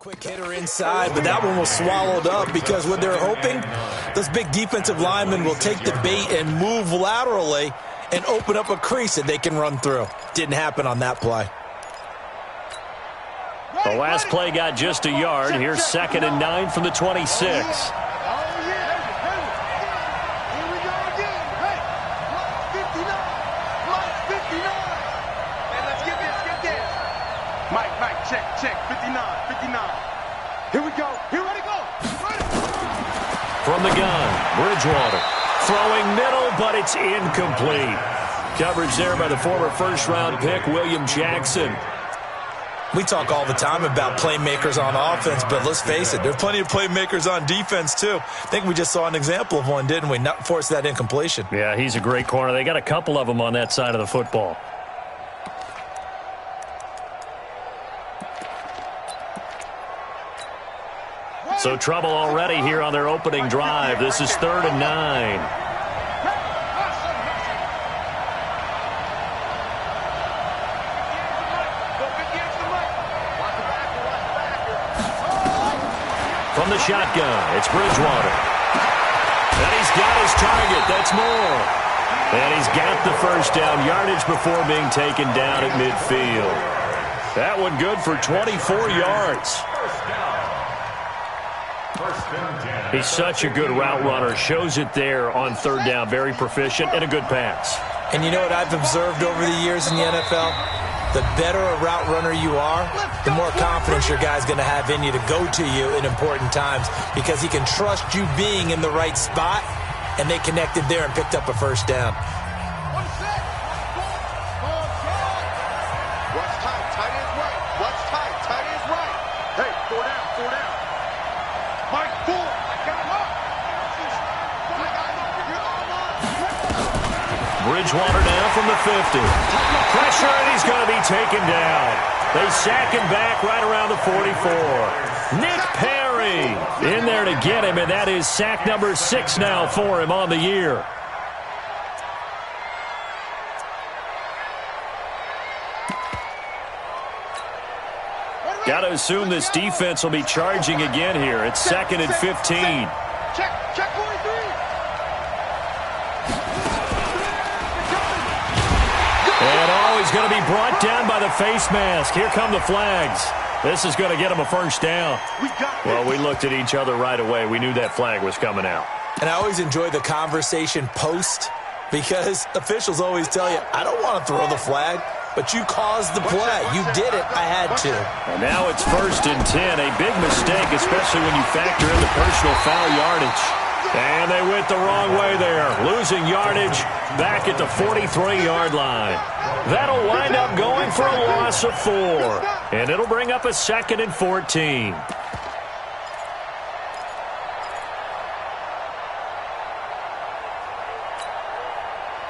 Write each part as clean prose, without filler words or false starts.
Quick hitter inside, but that one was swallowed up because what they're hoping, those big defensive linemen will take the bait and move laterally and open up a crease that they can run through. Didn't happen on that play. The last play got just a yard. Here's 2nd and 9 from the 26. Check, 59. Here we go. Here we go. From the gun, Bridgewater. Throwing middle, but it's incomplete. Coverage there by the former first-round pick, William Jackson. We talk all the time about playmakers on offense, but let's face it, there are plenty of playmakers on defense, too. I think we just saw an example of one, didn't we? Not force that incompletion. Yeah, he's a great corner. They got a couple of them on that side of the football. So trouble already here on their opening drive. This is 3rd and 9. From the shotgun, it's Bridgewater. And he's got his target. That's Moore. And he's got the first down yardage before being taken down at midfield. That one good for 24 yards. He's such a good route runner. Shows it there on 3rd down. Very proficient and a good pass. And you know what I've observed over the years in the NFL? The better a route runner you are, the more confidence your guy's going to have in you to go to you in important times because he can trust you being in the right spot, and they connected there and picked up a first down. What's tight? Tight is right. What's tight? Tight is right. Hey, 4 down. Mike, 4. I got him up. Bridgewater now from the 50. Pressure, and he's going to be taken down. They sack him back right around the 44. Nick Perry in there to get him, and that is sack number 6 now for him on the year. Got to assume this defense will be charging again here. It's 2nd and 15. Check 43. And he's going to be brought down by the face mask. Here come the flags. This is going to get him a first down. Well, we looked at each other right away. We knew that flag was coming out. And I always enjoy the conversation post because officials always tell you, I don't want to throw the flag, but you caused the play. You did it. I had to. And now it's 1st and 10. A big mistake, especially when you factor in the personal foul yardage. And they went the wrong way there. Losing yardage back at the 43-yard line. That'll wind up going for a loss of 4. And it'll bring up a 2nd and 14. Here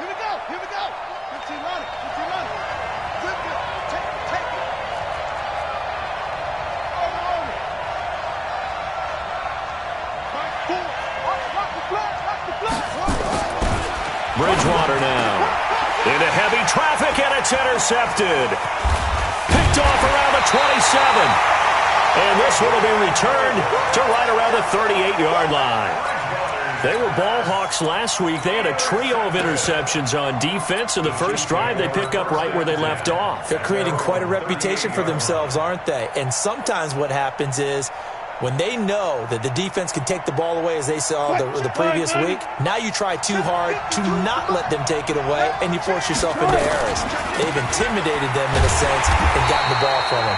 we go. 15 on it. Good. Take it. Watch the flag. Bridgewater now. Into heavy traffic, and it's intercepted. Picked off around the 27. And this one will be returned to right around the 38-yard line. They were ball hawks last week. They had a trio of interceptions on defense. In the first drive, they pick up right where they left off. They're creating quite a reputation for themselves, aren't they? And sometimes what happens is when they know that the defense can take the ball away, as they saw the previous week, now you try too hard to not let them take it away, and you force yourself into errors. They've intimidated them in a sense and gotten the ball from them.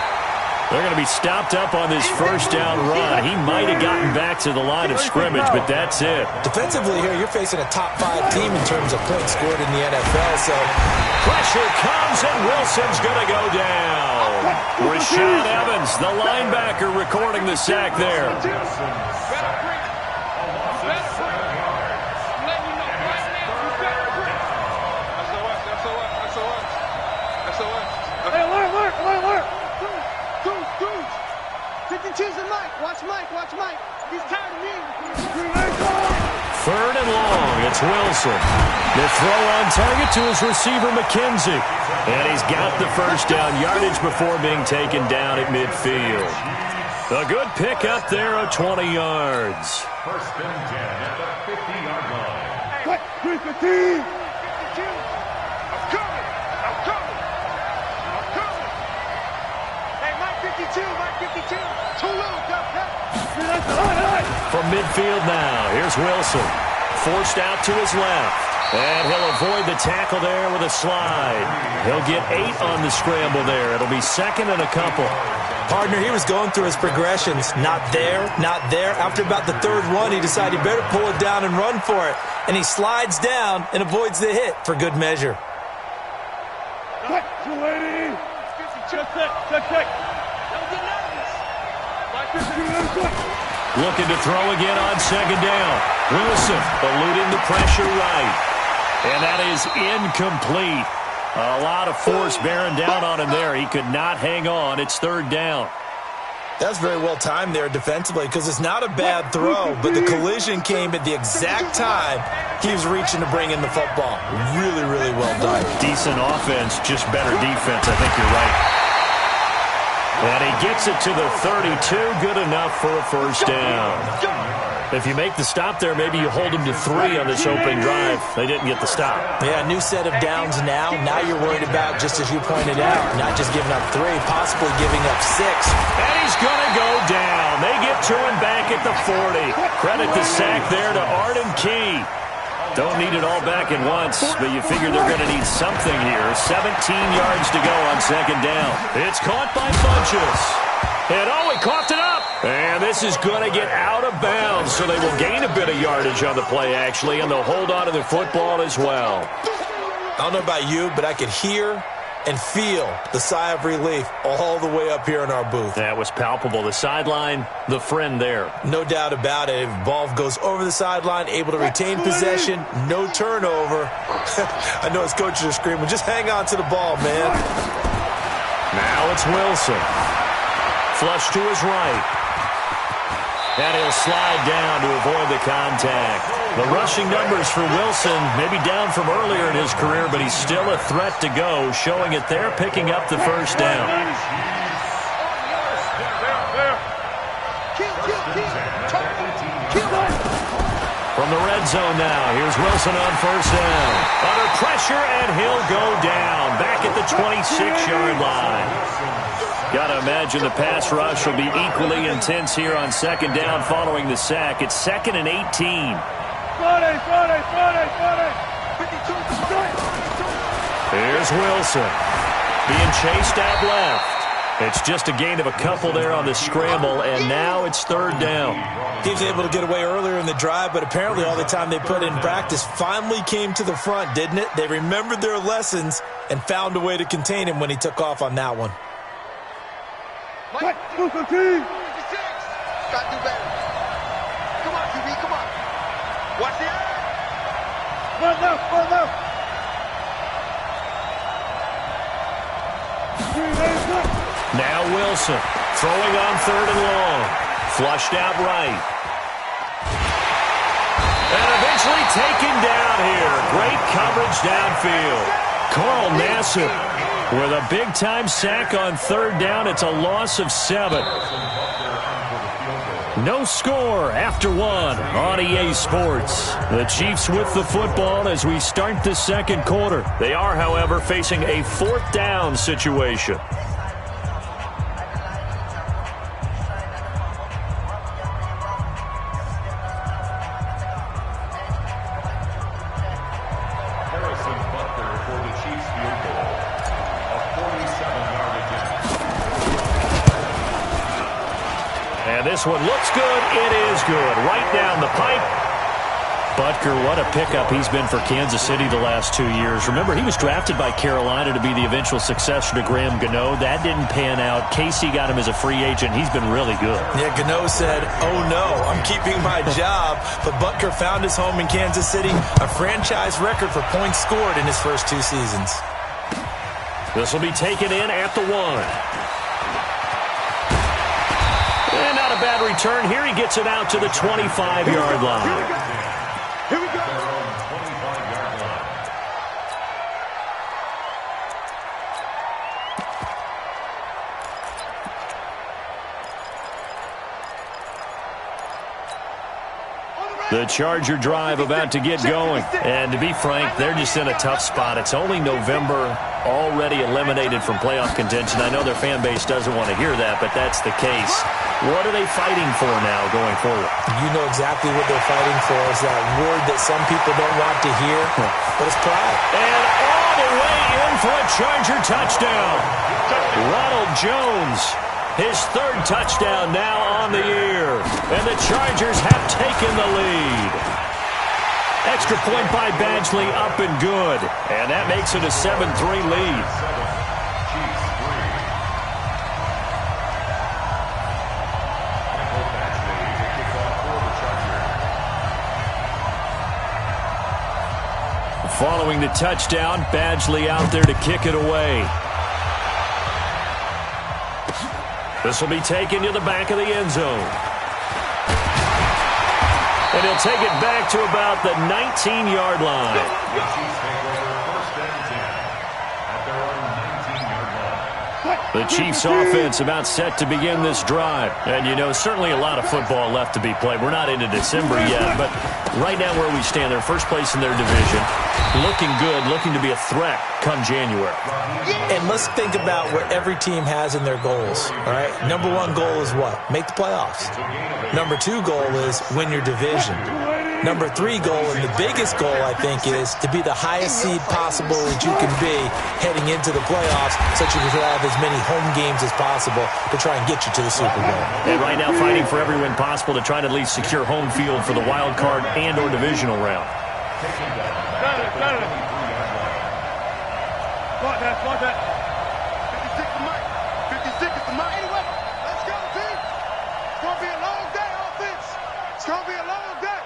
They're going to be stopped up on this first down run. He might have gotten back to the line of scrimmage, but that's it. Defensively here, you're facing a top-5 team in terms of points scored in the NFL, so pressure comes, and Wilson's going to go down. Rashaan Evans, the linebacker, recording the sack there. Watch Mike. He's tired of me. 3rd and long. It's Wilson. The throw on target to his receiver, McKenzie. And he's got the first down yardage before being taken down at midfield. A good pick up there of 20 yards. First and 10 at the 50-yard line. What? 315. 52. I'm coming. I'm coming. I'm coming. Hey, Mike 52. Mike 52. Too low. From midfield now, here's Wilson. Forced out to his left. And he'll avoid the tackle there with a slide. He'll get 8 on the scramble there. It'll be second and a couple. Partner, he was going through his progressions. Not there, not there. After about the third one, he decided he better pull it down and run for it. And he slides down and avoids the hit for good measure. What? 280. Check. Don't get nervous. Looking to throw again on second down. Wilson eluding the pressure right. And that is incomplete. A lot of force bearing down on him there. He could not hang on. It's third down. That's very well timed there defensively because it's not a bad throw, but the collision came at the exact time he was reaching to bring in the football. Really, really well done. Decent offense, just better defense. I think you're right. And he gets it to the 32. Good enough for a first down. If you make the stop there, maybe you hold them to 3 on this opening drive. They didn't get the stop. Yeah, new set of downs now. Now you're worried about, just as you pointed out, not just giving up 3, possibly giving up 6. And he's going to go down. They get to him back at the 40. Credit the sack there to Arden Key. Don't need it all back at once, but you figure they're going to need something here. 17 yards to go on second down. It's caught by Funchess. And he coughed it up. And this is going to get out of bounds, so they will gain a bit of yardage on the play, actually, and they'll hold on to the football as well. I don't know about you, but I could hear and feel the sigh of relief all the way up here in our booth. That was palpable. The sideline, the friend there. No doubt about it. If ball goes over the sideline, able to retain possession, no turnover. I know his coaches are screaming, just hang on to the ball, man. Now it's Wilson. Flush to his right. And he'll slide down to avoid the contact. The rushing numbers for Wilson maybe down from earlier in his career, but he's still a threat to go, showing it there, picking up the first down. From the red zone now, here's Wilson on first down. Under pressure, and he'll go down, back at the 26-yard line. Got to imagine the pass rush will be equally intense here on second down following the sack. It's second and 18. Here's Wilson being chased out left. It's just a gain of a couple there on the scramble, and now it's third down. Team's able to get away earlier in the drive, but apparently all the time they put in practice finally came to the front, didn't it? They remembered their lessons and found a way to contain him when he took off on that one. What? 215. 56. Gotta do better. Come on, QB, come on. Watch the eye. One left. Now Wilson throwing on third and long. Flushed out right. And eventually taken down here. Great coverage downfield. Carl Nassib with a big-time sack on third down. It's a loss of 7. No score after 1 on EA Sports. The Chiefs with the football as we start the second quarter. They are, however, facing a fourth down situation. This one looks good. It is good. Right down the pipe. Butker, what a pickup he's been for Kansas City the last 2 years. Remember, he was drafted by Carolina to be the eventual successor to Graham Gano. That didn't pan out. Casey got him as a free agent. He's been really good. Yeah, Gano said, oh no, I'm keeping my job. But Butker found his home in Kansas City. A franchise record for points scored in his first 2 seasons. This will be taken in at the 1. And not a bad return. Here he gets it out to the 25-yard line. Here we go. The Charger drive about to get going. And to be frank, they're just in a tough spot. It's only November, already eliminated from playoff contention. I know their fan base doesn't want to hear that, but that's the case. What are they fighting for now going forward? You know exactly what they're fighting for. Is that word that some people don't want to hear, but it's pride. And all the way in for a Charger touchdown. Ronald Jones, his third touchdown now on the year. And the Chargers have taken the lead. Extra point by Badgley, up and good. And that makes it a 7-3 lead. Following the touchdown, Badgley out there to kick it away. This will be taken to the back of the end zone. And he'll take it back to about the 19-yard line. The Chiefs offense about set to begin this drive. And, you know, certainly a lot of football left to be played. We're not into December yet, but right now where we stand, they're first place in their division. Looking good, looking to be a threat come January. And let's think about what every team has in their goals, all right? Number one goal is what? Make the playoffs. Number two goal is win your division. Number three goal, and the biggest goal, I think, is to be the highest seed possible that you can be heading into the playoffs, so that you can have as many home games as possible to try and get you to the Super Bowl. And right now fighting for every win possible to try to at least secure home field for the wild card and or divisional round. Watch that. 56 is Mike. 56 is the Mike. Anyway, let's go, team. It's going to be a long day, offense. It's going to be a long day.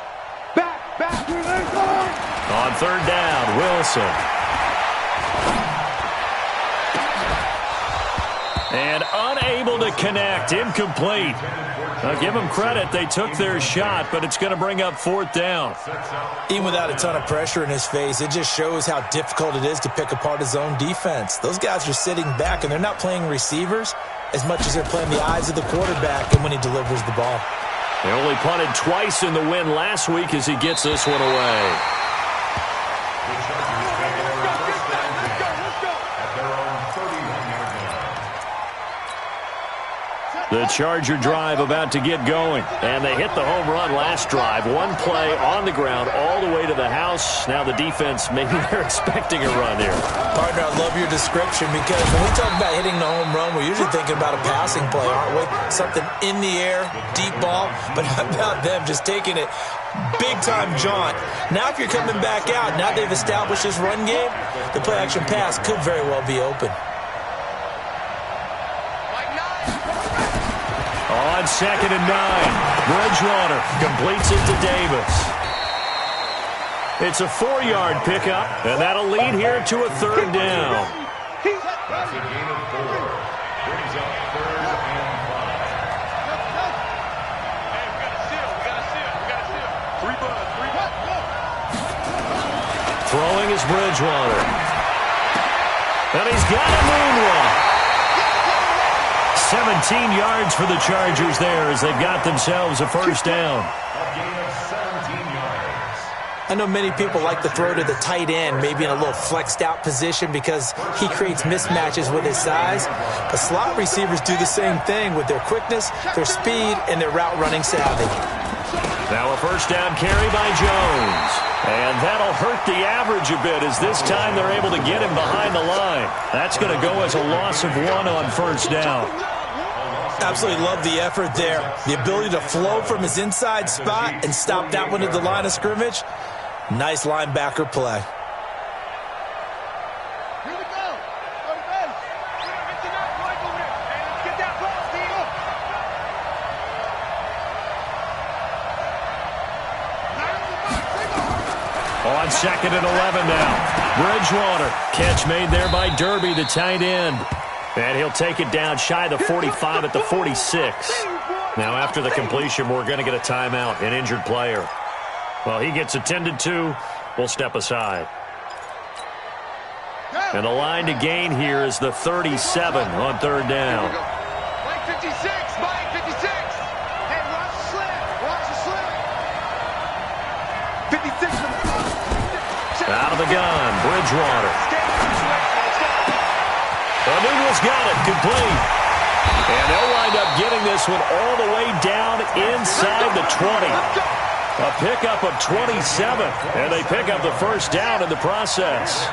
Back. On third down, Wilson. And unable to connect, incomplete. Now give them credit, they took their shot, but it's going to bring up fourth down. Even without a ton of pressure in his face, it just shows how difficult it is to pick apart his own defense. Those guys are sitting back, and they're not playing receivers as much as they're playing the eyes of the quarterback and when he delivers the ball. They only punted twice in the win last week as he gets this one away. The Charger drive about to get going. And they hit the home run last drive. One play on the ground all the way to the house. Now the defense, maybe they're expecting a run here. Partner, I love your description because when we talk about hitting the home run, we're usually thinking about a passing play, aren't we? Something in the air, deep ball. But how about them just taking it big-time jaunt? Now if you're coming back out, now they've established this run game, the play-action pass could very well be open. On 2nd and 9, Bridgewater completes it to Davis. It's a 4-yard pickup, and that'll lead here to a third down. That's a gain of 4. Brings up 3rd and 5. Hey, we got to seal. 3 buttons. Throwing is Bridgewater. And he's got a moonwalk. 17 yards for the Chargers there as they've got themselves a first down. A gain of 17 yards. I know many people like to throw to the tight end, maybe in a little flexed out position because he creates mismatches with his size. But slot receivers do the same thing with their quickness, their speed, and their route running savvy. Now a first down carry by Jones. And that'll hurt the average a bit as this time they're able to get him behind the line. That's going to go as a loss of 1 on first down. Absolutely love the effort there. The ability to flow from his inside spot and stop that one at the line of scrimmage. Nice linebacker play. Here we go. Go to base. Get to that Mike over there. Hey, let's get that ball, team. On 2nd and 11 now. Bridgewater. Catch made there by Derby, the tight end. And he'll take it down shy of the 45 at the 46. Now after the completion, we're going to get a timeout, an injured player. Well, he gets attended to. We'll step aside. And the line to gain here is the 37 on third down. Mike 56. Mike 56. Hey, watch the slant. Watch the slant. Out of the gun, Bridgewater. O'Neill's got it, complete. And they'll wind up getting this one all the way down inside the 20. A pickup of 27, and they pick up the first down in the process.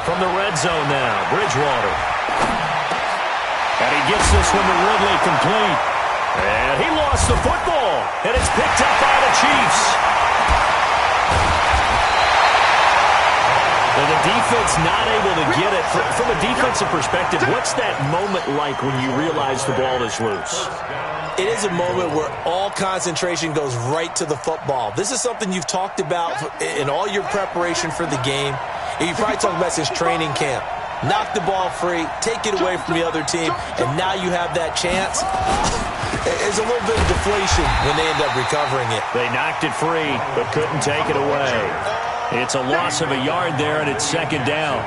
From the red zone now, Bridgewater. And he gets this one to Ridley, complete. And he lost the football, and it's picked up by the Chiefs. And the defense not able to get it. From a defensive perspective, what's that moment like when you realize the ball is loose? It is a moment where all concentration goes right to the football. This is something you've talked about in all your preparation for the game. And you probably talked about since training camp. Knock the ball free, take it away from the other team, and now you have that chance. There's a little bit of deflation when they end up recovering it. They knocked it free, but couldn't take it away. It's a loss of a yard there, and it's second down.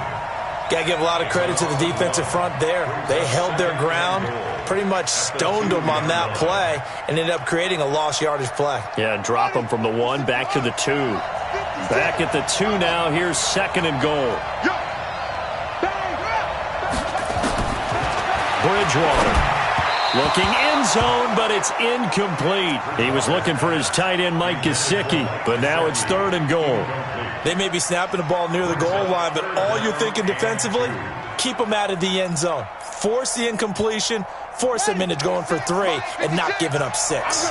Got to give a lot of credit to the defensive front there. They held their ground, pretty much stoned them on that play, and ended up creating a lost yardage play. Yeah, drop them from the 1 back to the 2. Back at the 2 now. Here's second and goal. Bridgewater looking end zone, but it's incomplete. He was looking for his tight end, Mike Gesicki, but now it's third and goal. They may be snapping the ball near the goal line, but all you're thinking defensively, keep them out of the end zone. Force the incompletion, force them into going for 3, and not giving up 6.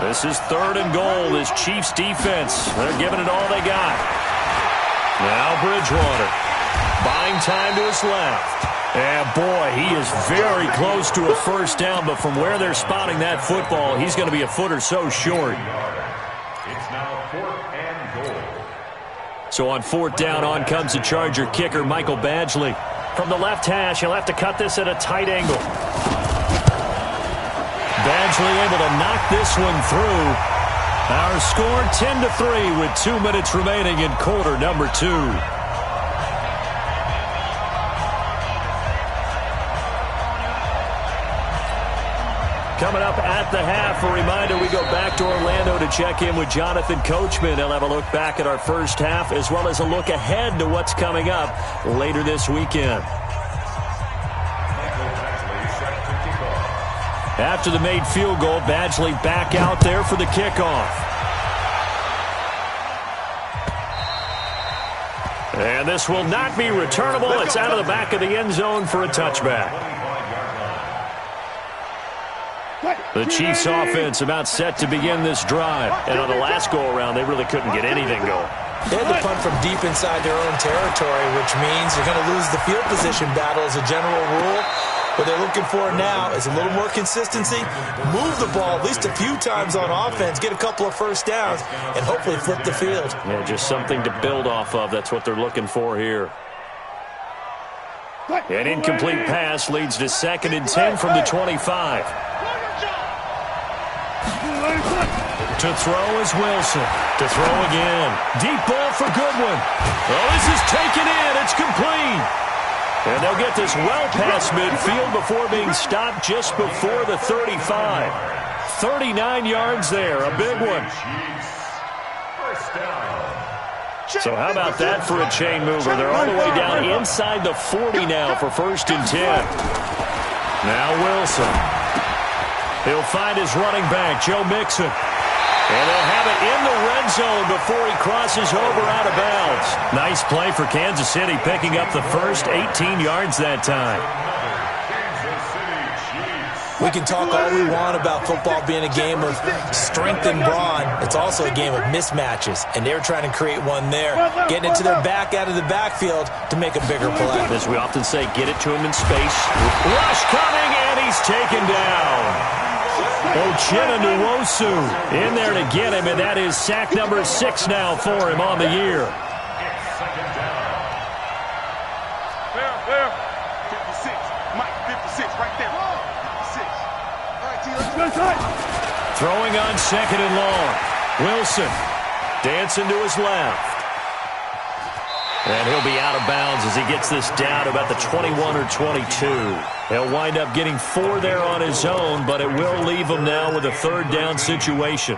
This is third and goal. This Chiefs defense, they're giving it all they got. Now Bridgewater buying time to his left. And, boy, he is very close to a first down, but from where they're spotting that football, he's going to be a foot or so short. It's now 4th and goal. So on 4th down, on comes the Charger kicker, Michael Badgley. From the left hash, he'll have to cut this at a tight angle. Badgley able to knock this one through. Our score 10-3 with 2 minutes remaining in quarter number 2. Coming up at the half, a reminder, we go back to Orlando to check in with Jonathan Coachman. He'll have a look back at our first half as well as a look ahead to what's coming up later this weekend. After the made field goal, Badgley back out there for the kickoff. And this will not be returnable. It's out of the back of the end zone for a touchback. The Chiefs offense about set to begin this drive. And on the last go-around, they really couldn't get anything going. They had to punt from deep inside their own territory, which means you're going to lose the field position battle as a general rule. What they're looking for now is a little more consistency, move the ball at least a few times on offense, get a couple of first downs, and hopefully flip the field. Yeah, just something to build off of. That's what they're looking for here. An incomplete pass leads to 2nd and 10 from the 25. To throw is Wilson. To throw again. Deep ball for Goodwin. Oh, this is taken in. It's complete. And they'll get this well past midfield before being stopped just before the 35. 39 yards there. A big one. So how about that for a chain mover? They're all the way down inside the 40 now for 1st and 10. Now Wilson. He'll find his running back, Joe Mixon. And they'll have it in the red zone before he crosses over out of bounds. Nice play for Kansas City, picking up the first 18 yards that time. We can talk all we want about football being a game of strength and brawn. It's also a game of mismatches, and they're trying to create one there, getting it to their back out of the backfield to make a bigger play. As we often say, get it to him in space. Rush coming, and he's taken down. Uchenna Nwosu in there to get him, and that is sack number 6 now for him on the year. 56. Mike, 56 right there. 56. All right, T, let's go. Throwing on 2nd and long. Wilson dancing to his left. And he'll be out of bounds as he gets this down to about the 21 or 22. He'll wind up getting 4 there on his own, but it will leave him now with a third down situation.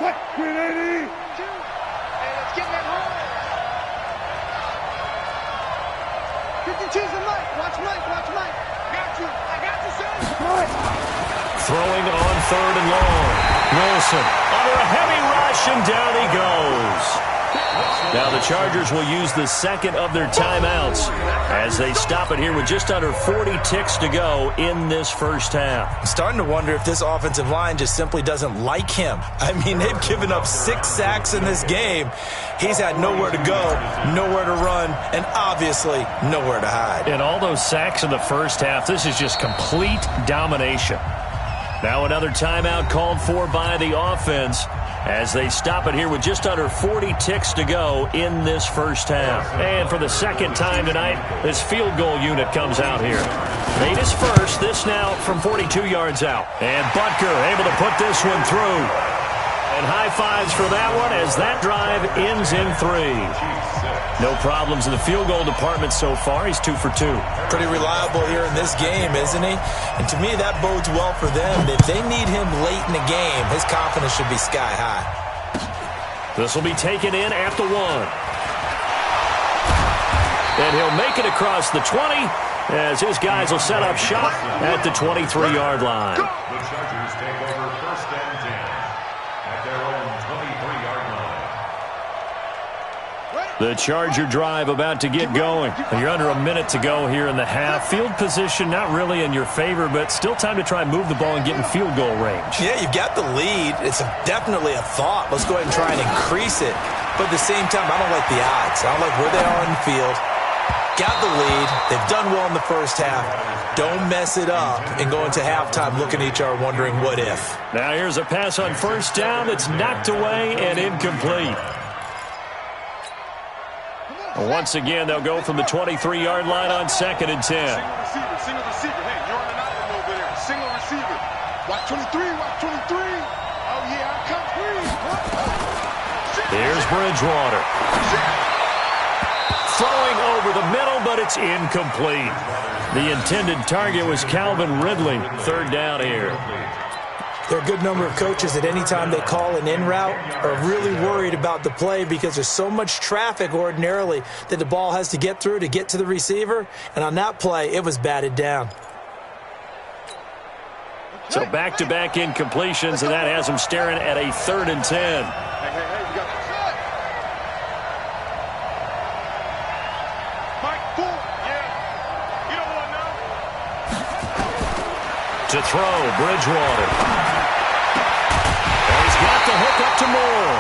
What? Green 80. Hey, let's get that home. 52's a Mike. Watch Mike. Watch Mike. Got you. I got you, son. Throwing on 3rd and long. Wilson under a heavy rush, and down he goes. Now the Chargers will use the second of their timeouts as they stop it here with just under 40 ticks to go in this first half. I'm starting to wonder if this offensive line just simply doesn't like him. I mean, they've given up 6 sacks in this game. He's had nowhere to go, nowhere to run, and obviously nowhere to hide. And all those sacks in the first half, this is just complete domination. Now another timeout called for by the offense as they stop it here with just under 40 ticks to go in this first half. And for the second time tonight, this field goal unit comes out here. Made his first, this now from 42 yards out. And Butker able to put this one through. And high fives for that one as that drive ends in 3. No problems in the field goal department so far. He's 2 for 2. Pretty reliable here in this game, isn't he? And to me, that bodes well for them. If they need him late in the game, his confidence should be sky high. This will be taken in at the 1. And he'll make it across the 20 as his guys will set up shop at the 23-yard line. The Chargers take over 1st and 10 at their own 23-yard line. The Charger drive about to get going. You're under a minute to go here in the half. Field position not really in your favor, but still time to try and move the ball and get in field goal range. Yeah, you've got the lead. It's definitely a thought. Let's go ahead and try and increase it. But at the same time, I don't like the odds. I don't like where they are in the field. Got the lead. They've done well in the first half. Don't mess it up and go into halftime looking at each other wondering what if. Now here's a pass on first down that's knocked away and incomplete. Once again, they'll go from the 23-yard line on 2nd and 10. Single receiver. Hey, you're on an island over there. Single receiver. Watch 23, watch 23. Oh, yeah, I come free. Here's Bridgewater. Throwing over the middle, but it's incomplete. The intended target was Calvin Ridley. 3rd down here. There are a good number of coaches at any time they call an in route are really worried about the play because there's so much traffic ordinarily that the ball has to get through to get to the receiver. And on that play, it was batted down. So back-to-back incompletions, and that has him staring at a 3rd and 10. Hey, you got Mike Ford. Yeah. You don't want now. To throw, Bridgewater. And he's got the hook up to Moore.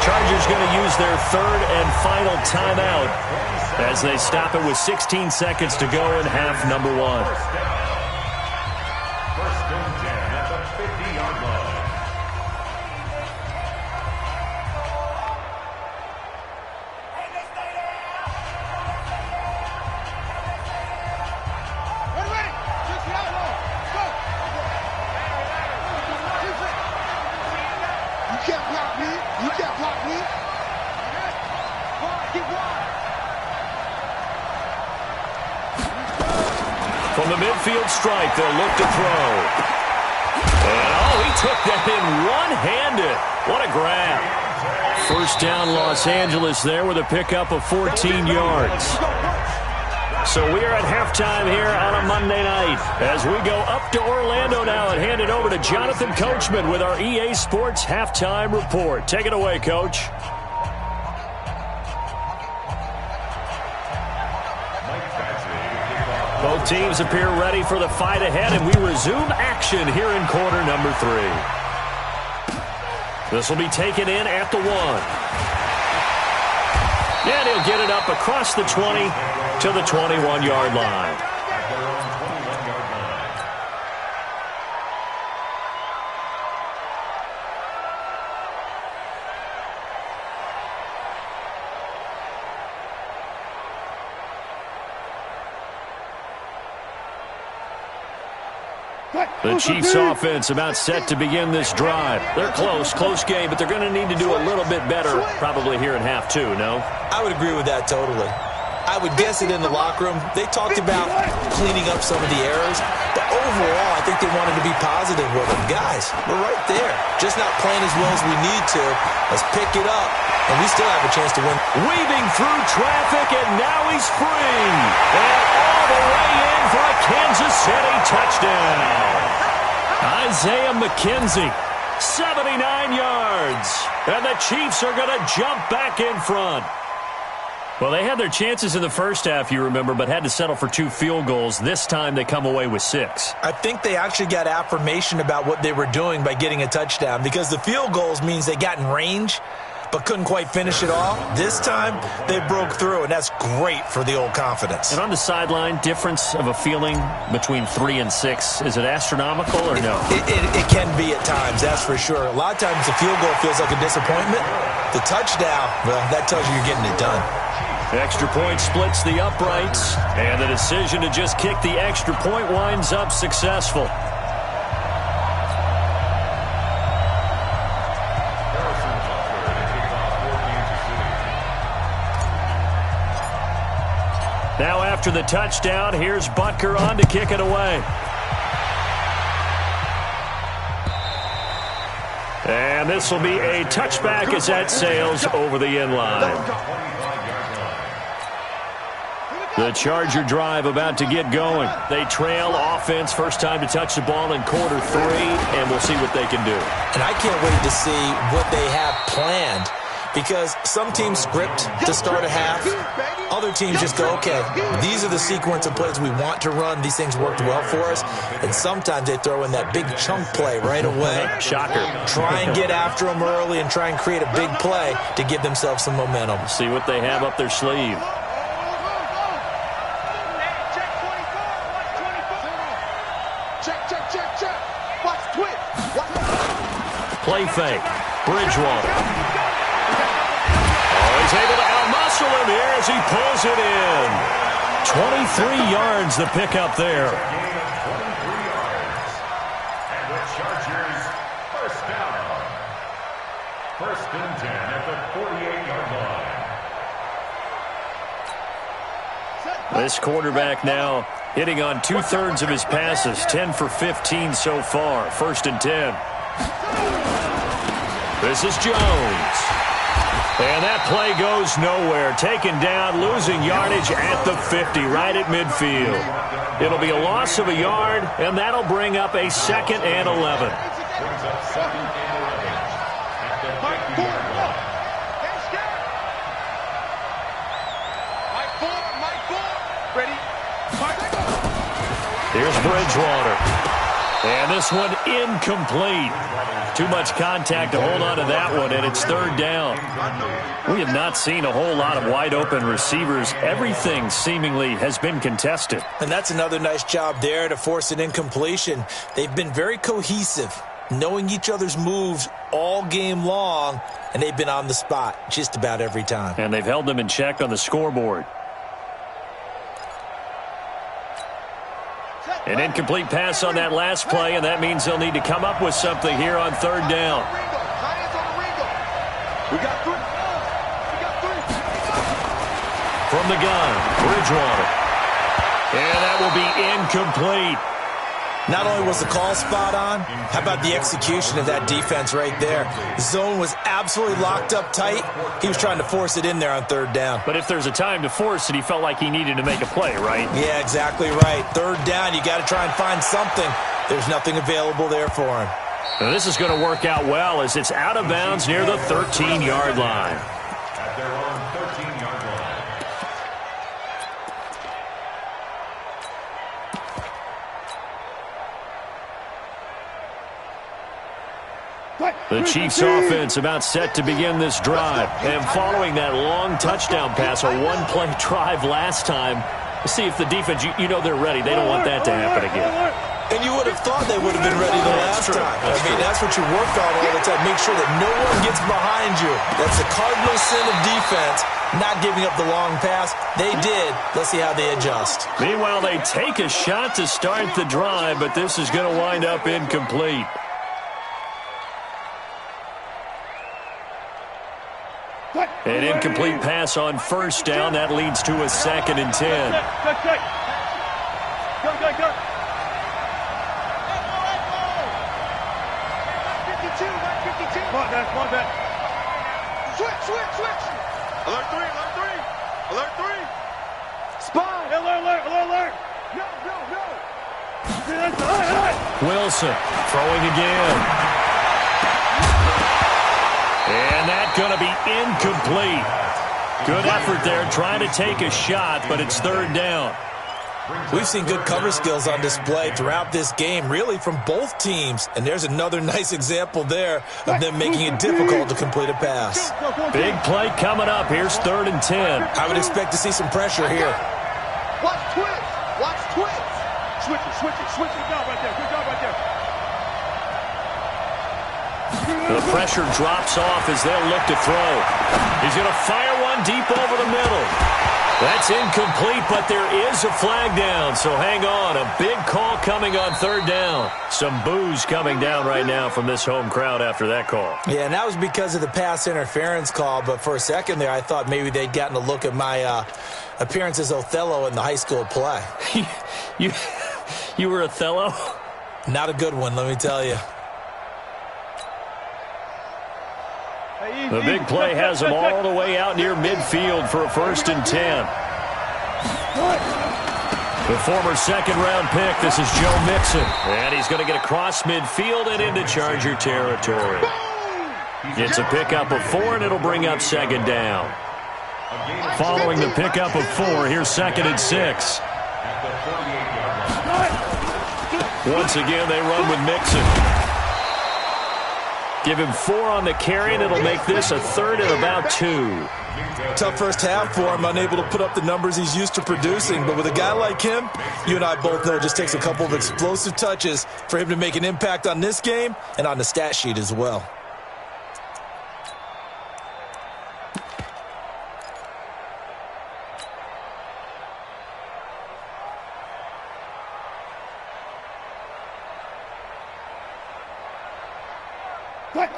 Chargers going to use their 3rd and final timeout as they stop it with 16 seconds to go in half number 1. 1st and 10 at the 50-yard line. Ready. Just get out, Let's go. You can't block me. You can't block me. Keep wide. From the midfield stripe, they'll look to throw. And, oh, he took that in one-handed. What a grab. First down, Los Angeles there with a pickup of 14 yards. So we are at halftime here on a Monday night as we go up to Orlando now and hand it over to Jonathan Coachman with our EA Sports Halftime Report. Take it away, Coach. Both teams appear ready for the fight ahead, and we resume action here in quarter number 3. This will be taken in at the 1. And he'll get it up across the 20 to the 21-yard line. The Chiefs offense about set to begin this drive. They're close game, but they're going to need to do a little bit better probably here in half two, no? I would agree with that totally. I would guess it in the locker room. They talked about cleaning up some of the errors, but overall, I think they wanted to be positive with them. Guys, we're right there. Just not playing as well as we need to. Let's pick it up, and we still have a chance to win. Weaving through traffic, and now he's free. And all the way in for a Kansas City touchdown. Isaiah McKenzie, 79 yards. And the Chiefs are going to jump back in front. Well, they had their chances in the first half, you remember, but had to settle for 2 field goals. This time they come away with 6. I think they actually got affirmation about what they were doing by getting a touchdown, because the field goals means they got in range but couldn't quite finish it off. This time they broke through, and that's great for the old confidence. And on the sideline, difference of a feeling between 3 and 6, is it astronomical or no? It can be at times, that's for sure. A lot of times the field goal feels like a disappointment. The touchdown, well, that tells you you're getting it done. Extra point splits the uprights, and the decision to just kick the extra point winds up successful. Now after the touchdown, here's Butker on to kick it away. And this will be a touchback as that sails over the end line. The Charger drive about to get going. They trail offense, first time to touch the ball in quarter 3, and we'll see what they can do. And I can't wait to see what they have planned, because some teams script to start a half. Other teams just go, okay, these are the sequence of plays we want to run. These things worked well for us. And sometimes they throw in that big chunk play right away. Shocker. Try and get after them early and try and create a big play to give themselves some momentum. See what they have up their sleeve. Play fake. Bridgewater. Oh, he's able to outmuscle him here as he pulls it in. 23 yards the pickup there. And the Chargers first down. First and 10 at the 48-yard line. This quarterback now hitting on 2/3 of his passes. 10 for 15 so far. First and 10. This is Jones. And that play goes nowhere. Taken down, losing yardage at the 50, right at midfield. It'll be a loss of a yard, and that'll bring up a 2nd and 11. Brings up 2nd and 11 at the 50-yard line. Ready? Here's Bridgewater. And this one incomplete. Too much contact to hold on to that one, and it's 3rd down. We have not seen a whole lot of wide-open receivers. Everything seemingly has been contested. And that's another nice job there to force an incompletion. They've been very cohesive, knowing each other's moves all game long, and they've been on the spot just about every time. And they've held them in check on the scoreboard. An incomplete pass on that last play, and that means they'll need to come up with something here on 3rd down. From the gun, Bridgewater. And that will be incomplete. Not only was the call spot on, how about the execution of that defense right there? The zone was absolutely locked up tight. He was trying to force it in there on 3rd down. But if there's a time to force it, he felt like he needed to make a play, right? Yeah, exactly right. 3rd down, you got to try and find something. There's nothing available there for him. Now this is going to work out well as it's out of bounds near the 13-yard line. At their own 13-yard line. The Chiefs offense about set to begin this drive. And following that long touchdown pass, a one-play drive last time, see if the defense, you know they're ready. They don't want that to happen again. And you would have thought they would have been ready the last time. I mean, that's what you work on all the time. Make sure that no one gets behind you. That's the cardinal sin of defense. not giving up the long pass. They did. Let's see how they adjust. Meanwhile, they take a shot to start the drive, but this is going to wind up incomplete. An incomplete pass on first down. That leads to a 2nd and 10. Go. Come on, back. Switch. Alert 3. Spy. Alert. No. Wilson throwing again. And that's going to be incomplete. Good effort there trying to take a shot, but it's 3rd down. We've seen good cover skills on display throughout this game, really from both teams. And there's another nice example there of them making it difficult to complete a pass. Big play coming up. Here's 3rd and 10. I would expect to see some pressure here. Watch twitch. Switch it. Good job right there. The pressure drops off as they'll look to throw. He's going to fire one deep over the middle. That's incomplete, but there is a flag down, so hang on. A big call coming on 3rd down. Some boos coming down right now from this home crowd after that call. Yeah, and that was because of the pass interference call, but for a second there I thought maybe they'd gotten a look at my appearance as Othello in the high school play. You were Othello? Not a good one, let me tell you. The big play has them all the way out near midfield for a 1st and 10. The former 2nd-round pick, this is Joe Mixon. And he's going to get across midfield and into Charger territory. It's a pickup of 4, and it'll bring up 2nd down. Following the pickup of 4, here's 2nd and 6. Once again, they run with Mixon. Give him 4 on the carry, and it'll make this a 3rd and about 2. Tough first half for him, unable to put up the numbers he's used to producing. But with a guy like him, you and I both know it just takes a couple of explosive touches for him to make an impact on this game and on the stat sheet as well.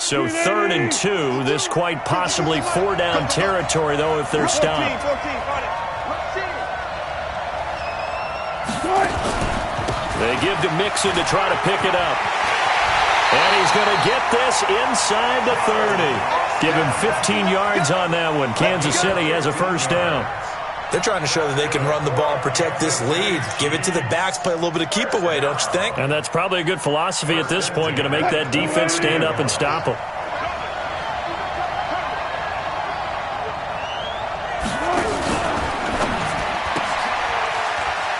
So 3rd and 2, this quite possibly 4-down territory, though, if they're stopped. They give to Mixon to try to pick it up. And he's going to get this inside the 30. Give him 15 yards on that one. Kansas City has a 1st down. They're trying to show that they can run the ball and protect this lead. Give it to the backs, play a little bit of keep away, don't you think? And that's probably a good philosophy at this point, going to make that defense stand up and stop them.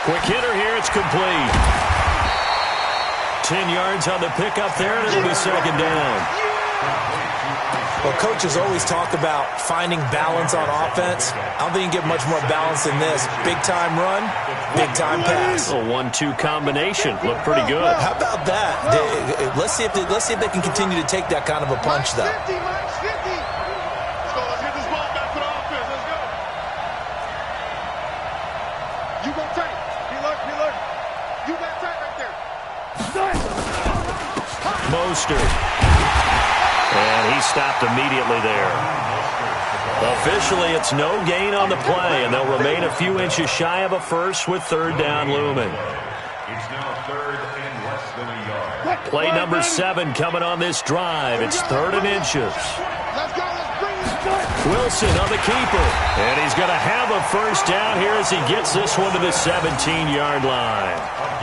Quick hitter here, it's complete. 10 yards on the pickup there, and it'll be 2nd down. Well, coaches always talk about finding balance on offense. I don't think you can get much more balance than this. Big-time run, big-time pass. A 1-2 combination. Looked pretty good. How about that? Let's see if they can continue to take that kind of a punch, though. Let's get this ball back to the offense. Let's go. You go tight. He lurk. You got tight right there. Mostert. And he stopped immediately there. Officially, it's no gain on the play, and they'll remain a few inches shy of a 1st with 3rd down looming. It's now 3rd and less than a yard. Play number 7 coming on this drive. It's 3rd and inches. Let's go. Let's bring it. Wilson on the keeper. And he's going to have a 1st down here as he gets this one to the 17-yard line.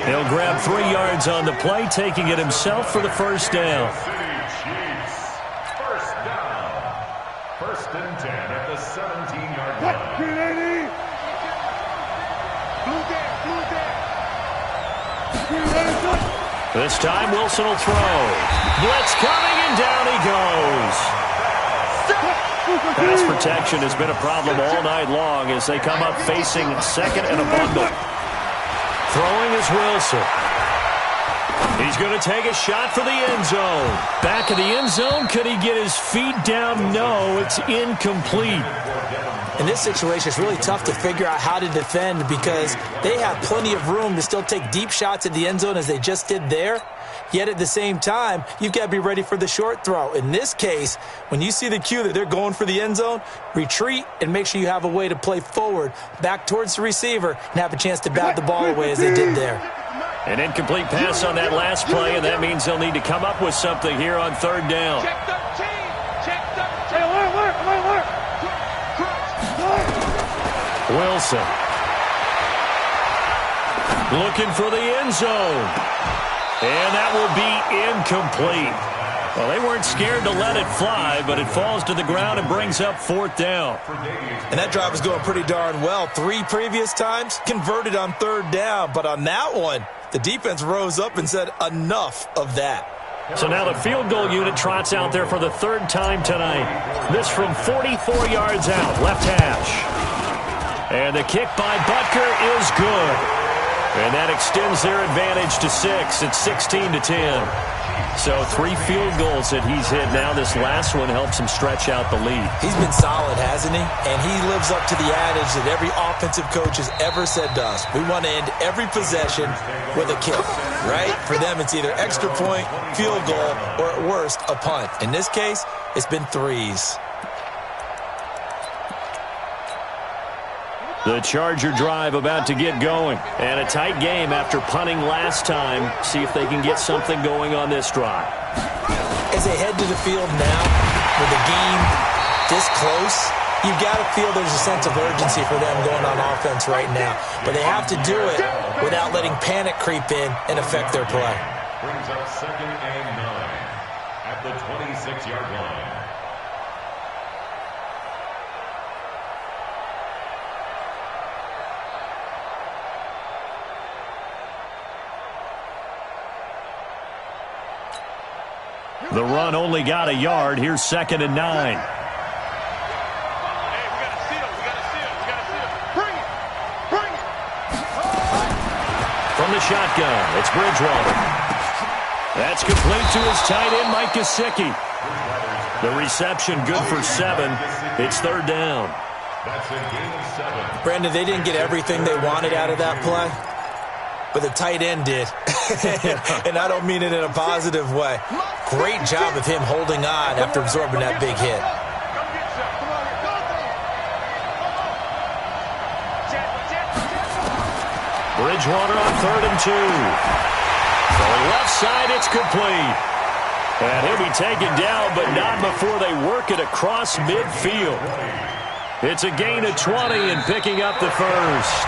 He'll grab 3 yards on the play, taking it himself for the 1st down. This time Wilson will throw. Blitz coming, and down he goes. Pass protection has been a problem all night long as they come up facing 2nd and a bundle. Throwing is Wilson. He's going to take a shot for the end zone. Back of the end zone. Could he get his feet down? No, it's incomplete. In this situation, it's really tough to figure out how to defend because they have plenty of room to still take deep shots at the end zone as they just did there. Yet at the same time, you've got to be ready for the short throw. In this case, when you see the cue that they're going for the end zone, retreat and make sure you have a way to play forward, back towards the receiver, and have a chance to bat the ball away as they did there. An incomplete pass on that last play, and that means they'll need to come up with something here on third down. Check 13. Check 13. Hey, work. Wilson. Looking for the end zone. And that will be incomplete. Well, they weren't scared to let it fly, but it falls to the ground and brings up fourth down. And that drive was going pretty darn well. 3 previous times, converted on third down. But on that one, the defense rose up and said, enough of that. So now the field goal unit trots out there for the third time tonight. This from 44 yards out, left hash. And the kick by Butker is good. And that extends their advantage to 6. It's 16-10. So 3 field goals that he's hit now. This last one helps him stretch out the lead. He's been solid, hasn't he? And he lives up to the adage that every offensive coach has ever said to us. We want to end every possession with a kick, right? For them, it's either extra point, field goal, or at worst, a punt. In this case, it's been 3s. The Charger drive about to get going. And a tight game after punting last time. See if they can get something going on this drive. As they head to the field now, with the game this close, you've got to feel there's a sense of urgency for them going on offense right now. But they have to do it without letting panic creep in and affect their play. Brings up 2nd and 9 at the 26-yard line. The run only got a yard. Here's 2nd and 9. Hey, we got to seal. Bring it. From the shotgun, it's Bridgewater. That's complete to his tight end, Mike Gesicki. The reception good for 7. It's third down. That's a gain of 7. Brandon, they didn't get everything they wanted out of that play, but the tight end did. And I don't mean it in a positive way. Great job of him holding on after absorbing that big hit. Bridgewater on 3rd and 2. Going left side, it's complete. And he'll be taken down, but not before they work it across midfield. It's a gain of 20 and picking up the first.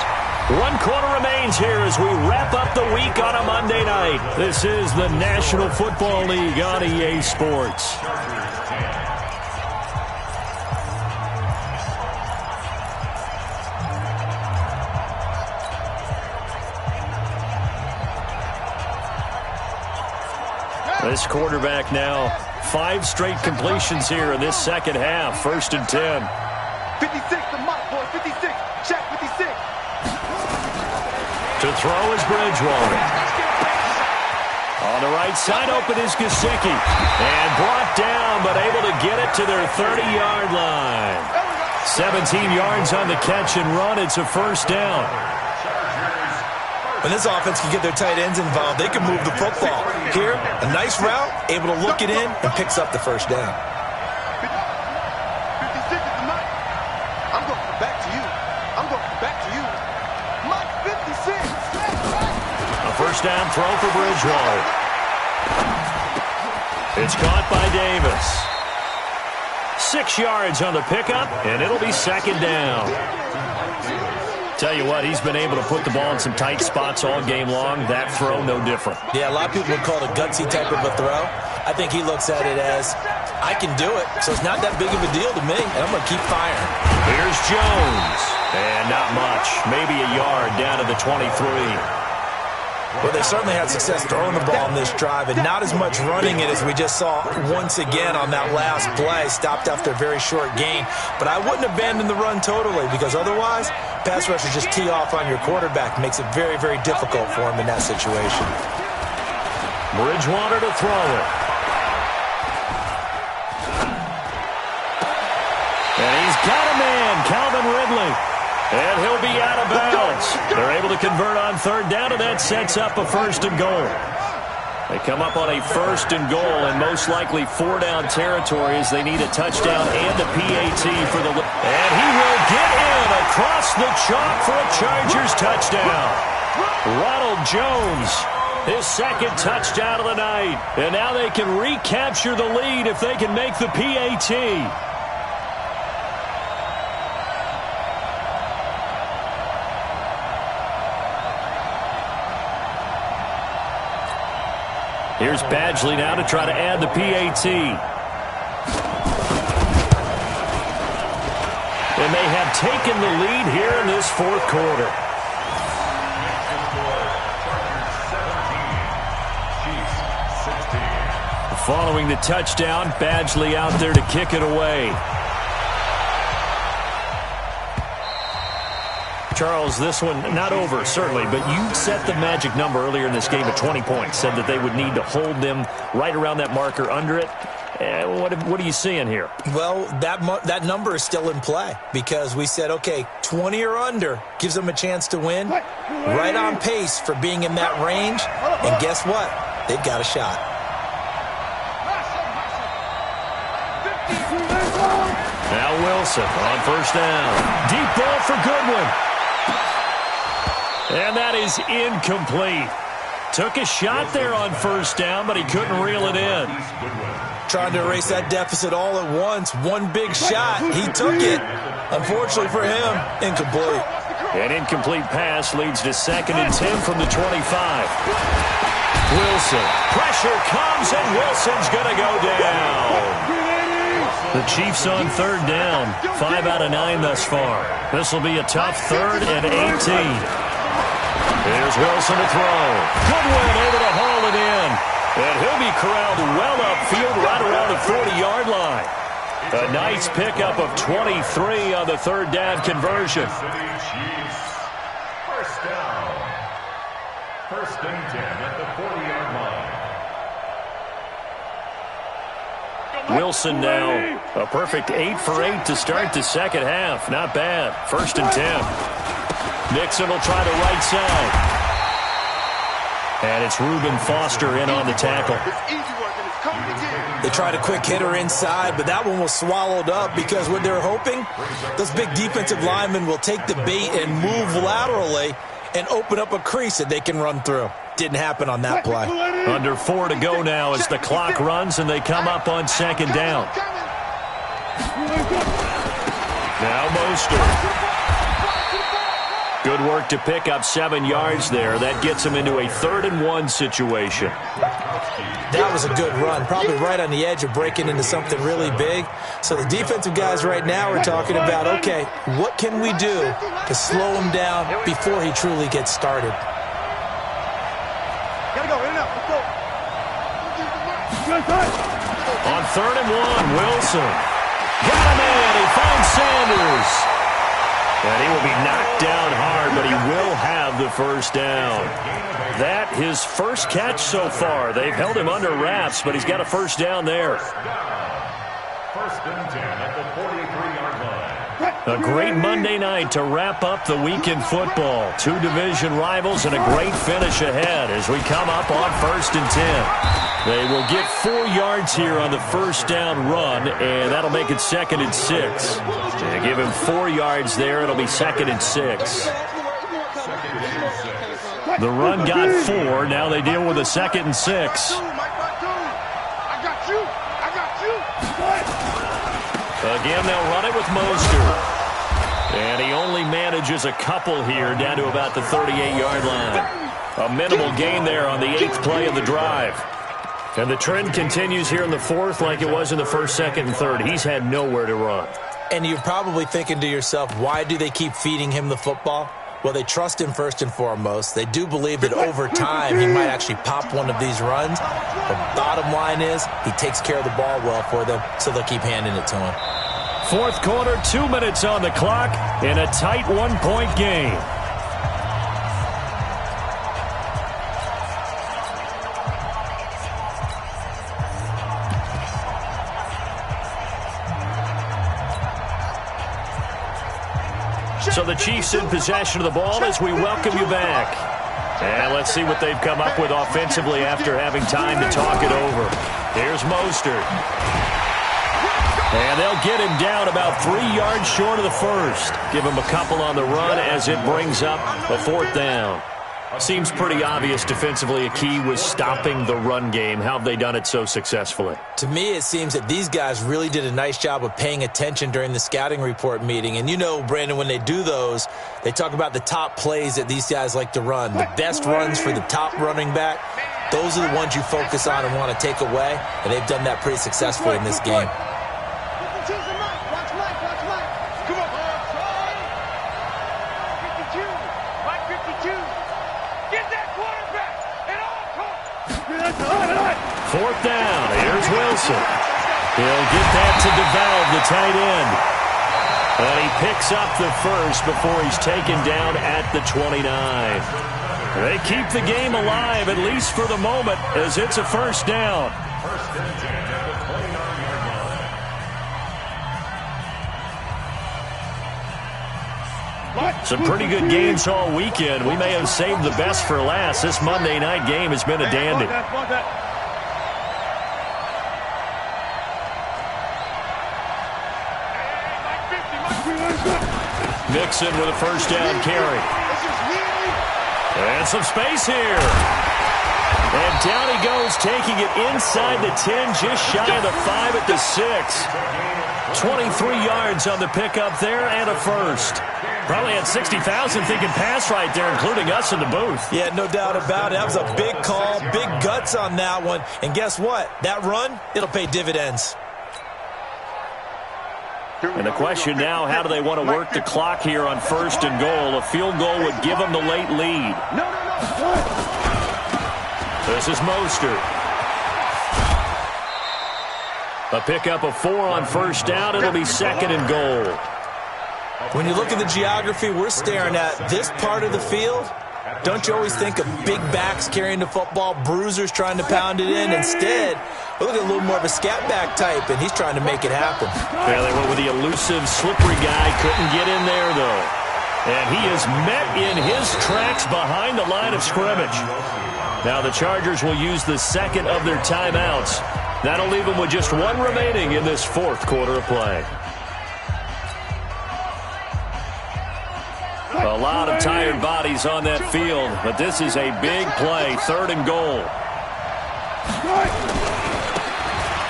1 quarter remains here as we wrap up the week on a Monday night. This is the National Football League on EA Sports. This quarterback now, 5 straight completions here in this second half. 1st and 10. 56, the mark, boy. 56. Check 56. To throw is Bridgewater. On the right side, open is Gesicki. And brought down, but able to get it to their 30-yard line. 17 yards on the catch and run. It's a first down. When this offense can get their tight ends involved, they can move the football. Here, a nice route, able to look it in, and picks up the first down. 56 is the mark. I'm going back to you. Mark 56. A first down throw for Bridgewater. It's caught by Davis. 6 yards on the pickup, and it'll be 2nd down. Tell you what, he's been able to put the ball in some tight spots all game long. That throw, no different. Yeah, a lot of people would call it a gutsy type of a throw. I think he looks at it as, I can do it, so it's not that big of a deal to me, and I'm going to keep firing. Here's Jones. And not much. Maybe a yard down to the 23. Well, they certainly had success throwing the ball on this drive, and not as much running it as we just saw once again on that last play. Stopped after a very short gain. But I wouldn't abandon the run totally, because otherwise, pass rushers just tee off on your quarterback. Makes it very, very difficult for him in that situation. Bridgewater to throw it. And he's got a man, Calvin And he'll be out of bounds. They're able to convert on third down, and that sets up a 1st and goal. They come up on a 1st and goal, and most likely 4-down territory as they need a touchdown and a PAT for the... And he will get in across the chalk for a Chargers touchdown. Ronald Jones, his 2nd touchdown of the night. And now they can recapture the lead if they can make the PAT. Here's Badgley now to try to add the PAT. And they have taken the lead here in this 4th quarter. Following the touchdown, Badgley out there to kick it away. Charles, this one not over, certainly, but you set the magic number earlier in this game at 20 points, said that they would need to hold them right around that marker under it. What are you seeing here? Well, that number is still in play because we said, okay, 20 or under gives them a chance to win. Right on pace for being in that range. And guess what? They've got a shot. Now Wilson on 1st down. Deep ball for Goodwin. And that is incomplete. Took a shot there on 1st down, but he couldn't reel it in. Trying to erase that deficit all at once. One big shot. He took it. Unfortunately for him, incomplete. An incomplete pass leads to 2nd and 10 from the 25. Wilson. Pressure comes, and Wilson's going to go down. The Chiefs on 3rd down. 5 out of 9 thus far. This will be a tough 3rd and 18. Here's Wilson to throw. Goodwin able to haul it in. And he'll be corralled well upfield right around the 40-yard line. A nice pickup of 23 on the 3rd down conversion. Chiefs. 1st down. 1st and 10 at the 40-yard line. Wilson now a perfect 8 for 8 to start the 2nd half. Not bad. 1st and 10. Nixon will try the right side. And it's Reuben Foster in on the tackle. They tried a quick hitter inside, but that one was swallowed up because what they're hoping, those big defensive linemen will take the bait and move laterally and open up a crease that they can run through. Didn't happen on that play. Under 4 to go now as the clock runs and they come up on 2nd down. Now Mostert. Good work to pick up 7 yards there. That gets him into a 3rd and 1 situation. That was a good run. Probably right on the edge of breaking into something really big. So the defensive guys right now are talking about, okay, what can we do to slow him down before he truly gets started? Gotta go, in and out, let's go. On 3rd and 1, Wilson. Got him in. He finds Sanders. And he will be knocked down hard, but he will have the 1st down. That his first catch so far. They've held him under wraps, but he's got a 1st down there. 1st and 10 at the 43-yard line. A great Monday night to wrap up the week in football. 2 division rivals and a great finish ahead as we come up on 1st and 10. They will get 4 yards here on the 1st down run, and that'll make it 2nd and 6. They give him 4 yards there. It'll be 2nd and 6. The run got 4. Now they deal with a 2nd and 6. Again, they'll run it with Mostert. And he only manages a couple here down to about the 38-yard line. A minimal gain there on the 8th play of the drive. And the trend continues here in the 4th like it was in the 1st, 2nd, and 3rd. He's had nowhere to run. And you're probably thinking to yourself, why do they keep feeding him the football? Well, they trust him first and foremost. They do believe that over time he might actually pop one of these runs. The bottom line is he takes care of the ball well for them, so they'll keep handing it to him. 4th quarter, 2 minutes on the clock in a tight 1-point game. So the Chiefs in possession of the ball as we welcome you back. And let's see what they've come up with offensively after having time to talk it over. Here's Mostert. And they'll get him down about 3 yards short of the first. Give him a couple on the run as it brings up a 4th down. Seems pretty obvious defensively a key was stopping the run game. How have they done it so successfully? To me, it seems that these guys really did a nice job of paying attention during the scouting report meeting. And you know, Brandon, when they do those, they talk about the top plays that these guys like to run. The best runs for the top running back, those are the ones you focus on and want to take away. And they've done that pretty successfully in this game. Fourth down. Here's Wilson. He'll get that to DeValve, the tight end. And he picks up the first before he's taken down at the 29. They keep the game alive, at least for the moment, as it's a first down. First and 10 at the 29-yard line. Some pretty good games all weekend. We may have saved the best for last. This Monday night game has been a dandy. Mixon with a first down carry. And some space here. And down he goes, taking it inside the 10, just shy of the 5 at the 6. 23 yards on the pickup there and a first. Probably had 60,000 thinking pass right there, including us in the booth. Yeah, no doubt about it. That was a big call, big guts on that one. And guess what? That run, it'll pay dividends. And the question now, how do they want to work the clock here on first and goal? A field goal would give them the late lead. This is Mostert. A pickup of 4 on first down. It'll be second and goal. When you look at the geography we're staring at, this part of the field, don't you always think of big backs carrying the football, bruisers trying to pound it in? Instead, look at a little more of a scat back type, and he's trying to make it happen. Yeah, they went with the elusive, slippery guy. Couldn't get in there, though. And he is met in his tracks behind the line of scrimmage. Now the Chargers will use the second of their timeouts. That'll leave them with just 1 remaining in this 4th quarter of play. A lot of tired bodies on that field, but this is a big play, 3rd and goal.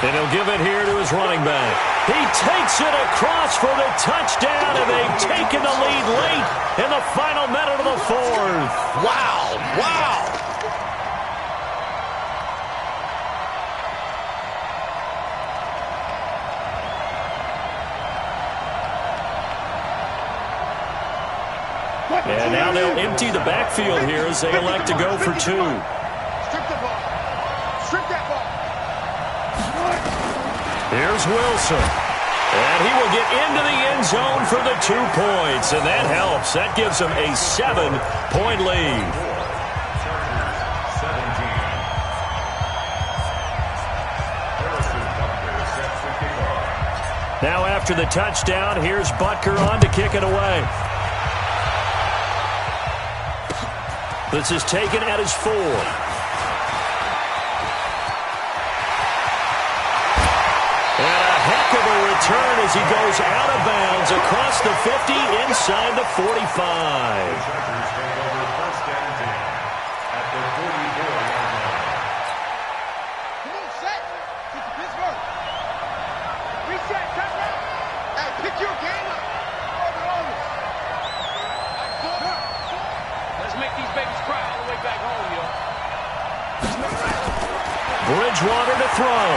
And he'll give it here to his running back. He takes it across for the touchdown, and they've taken the lead late in the final minute of the 4th. Wow, wow. And now they'll empty the backfield here as they elect to go for 2. Strip the ball. Strip that ball. Here's Wilson. And he will get into the end zone for the 2 points. And that helps. That gives them a 7-point lead. Now after the touchdown, here's Butker on to kick it away. This is taken at his 4. And a heck of a return as he goes out of bounds across the 50 inside the 45. Come on, set. Get to Pittsburgh. Reset, touchdown. Hey, pick your game up. Let's make these babies cry all the way back home, yo. Bridgewater to throw.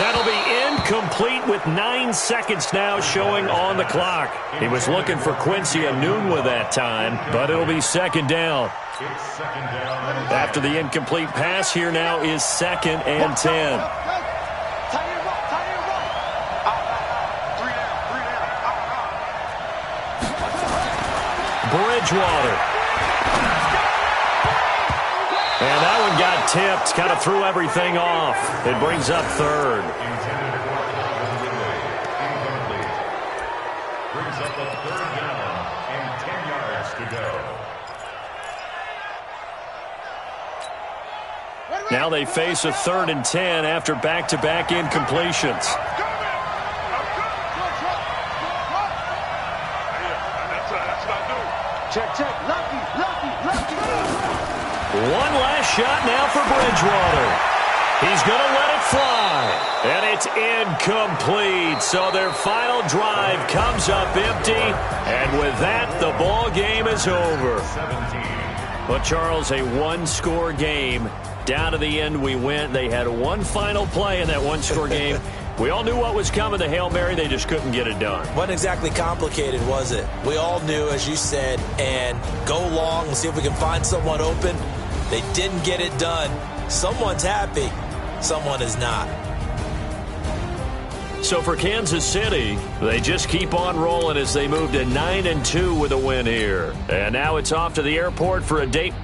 That'll be incomplete with 9 seconds now showing on the clock. He was looking for Quincy Enunwa that time, but it'll be 2nd down. After the incomplete pass, here now is 2nd and 10. Bridgewater. And that one got tipped, kind of threw everything off. It brings up 3rd. brings up a 3rd down and 10 yards to go. Now they face a 3rd and 10 after back-to-back incompletions. Check, lucky. One last shot now for Bridgewater. He's going to let it fly. And it's incomplete. So their final drive comes up empty. And with that, the ball game is over. 17. But, Charles, a one-score game. Down to the end we went. They had one final play in that one-score game. We all knew what was coming, the Hail Mary. They just couldn't get it done. Wasn't exactly complicated, was it? We all knew, as you said, and go long and see if we can find someone open. They didn't get it done. Someone's happy. Someone is not. So for Kansas City, they just keep on rolling as they move to 9-2 with a win here. And now it's off to the airport for a date